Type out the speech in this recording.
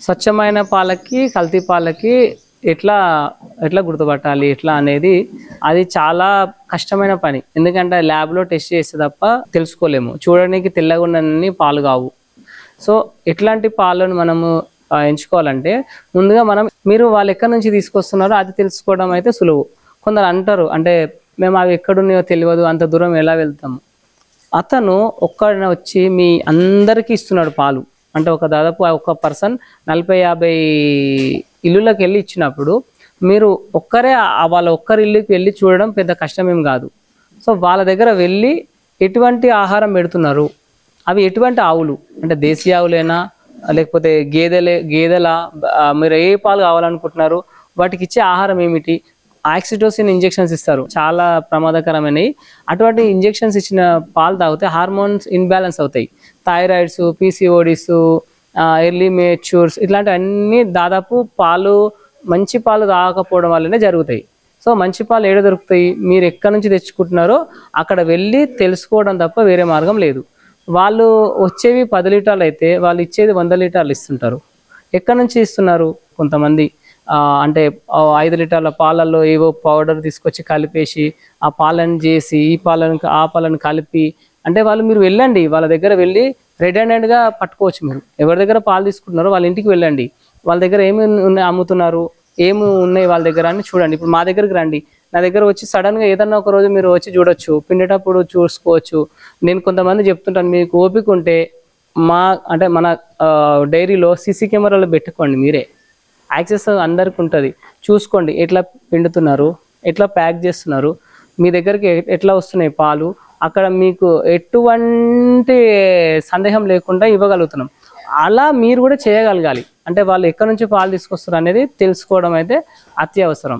స్వచ్ఛమైన పాలకి, కల్తీ పాలకి ఎట్లా ఎట్లా గుర్తుపట్టాలి ఎట్లా అనేది అది చాలా కష్టమైన పని. ఎందుకంటే ల్యాబ్‌లో టెస్ట్ చేస్తే తప్ప తెలుసుకోలేము. చూడడానికి తెల్లగా ఉన్నన్ని పాలు కావు. సో, ఎట్లాంటి పాలను మనము ఎంచుకోవాలంటే ముందుగా మీరు వాళ్ళు ఎక్కడి నుంచి తీసుకొస్తున్నారో అది తెలుసుకోవడం అయితే సులువు. కొందరు అంటారు అంటే మేము అవి ఎక్కడున్నాయో తెలవదు, అంత దూరం ఎలా వెళ్తాము. అతను ఒక్కడినే వచ్చి మీ అందరికీ ఇస్తున్నాడు పాలు. అంటే దాదాపు ఒక పర్సన్ 40, 50 ఇల్లులకు వెళ్ళి ఇచ్చినప్పుడు మీరు ఒక్కరే వాళ్ళ ఒక్కరి ఇల్లుకి వెళ్ళి చూడడం పెద్ద కష్టమేం కాదు. సో వాళ్ళ దగ్గర వెళ్ళి ఎటువంటి ఆహారం పెడుతున్నారు, అవి ఎటువంటి ఆవులు అంటే దేశీ ఆవులేనా లేకపోతే గేదెల మీరు ఏ పాలు కావాలనుకుంటున్నారు, వాటికి ఇచ్చే ఆహారం ఏమిటి, ఆక్సిటోసిన్ ఇంజెక్షన్స్ ఇస్తారు, చాలా ప్రమాదకరమైనవి. అటువంటి ఇంజెక్షన్స్ ఇచ్చిన పాలు తాగితే హార్మోన్స్ ఇన్బ్యాలెన్స్ అవుతాయి. థైరాయిడ్స్, పీసీఓడిస్, ఎర్లీ మేచ్యూర్స్ ఇట్లాంటివన్నీ దాదాపు మంచి పాలు తాగకపోవడం వల్లనే జరుగుతాయి. సో మంచి పాలు ఏడ దొరుకుతాయి, మీరు ఎక్కడి నుంచి తెచ్చుకుంటున్నారో అక్కడ వెళ్ళి తెలుసుకోవడం తప్ప వేరే మార్గం లేదు. వాళ్ళు వచ్చేవి 10 లీటర్లు అయితే వాళ్ళు ఇచ్చేది 100 లీటర్లు ఇస్తుంటారు. ఎక్కడి నుంచి ఇస్తున్నారు? కొంతమంది అంటే 5 లీటర్ల పాలల్లో ఏవో పౌడర్ తీసుకొచ్చి కలిపేసి ఆ పాలను చేసి ఆ పాలను కలిపి అంటే మీరు వెళ్ళండి, వాళ్ళ దగ్గర వెళ్ళి రెడ్ హ్యాండెడ్గా పట్టుకోవచ్చు. మీరు ఎవరి దగ్గర పాలు తీసుకుంటున్నారో వాళ్ళ ఇంటికి వెళ్ళండి, వాళ్ళ దగ్గర ఏమి అమ్ముతున్నారు, ఏమి ఉన్నాయి వాళ్ళ దగ్గర అని చూడండి. ఇప్పుడు మా దగ్గరికి రండి, నా దగ్గర వచ్చి సడన్గా ఏదన్నా ఒక రోజు మీరు వచ్చి చూడొచ్చు, పిండేటప్పుడు చూసుకోవచ్చు. నేను కొంతమంది చెప్తుంటాను, మీకు ఓపిక ఉంటే మన డైరీలో సీసీ కెమెరాలు పెట్టుకోండి. మీరే యాక్సెస్ అందరికి ఉంటుంది, చూసుకోండి ఎట్లా పిండుతున్నారు, ఎట్లా ప్యాక్ చేస్తున్నారు, మీ దగ్గరికి ఎట్లా వస్తున్నాయి పాలు, అక్కడ మీకు ఎటువంటి సందేహం లేకుండా ఇవ్వగలుగుతున్నాం. అలా మీరు కూడా చేయగలగాలి. అంటే వాళ్ళు ఎక్కడి నుంచి పాలు తీసుకొస్తారు అనేది తెలుసుకోవడం అయితే అత్యవసరం.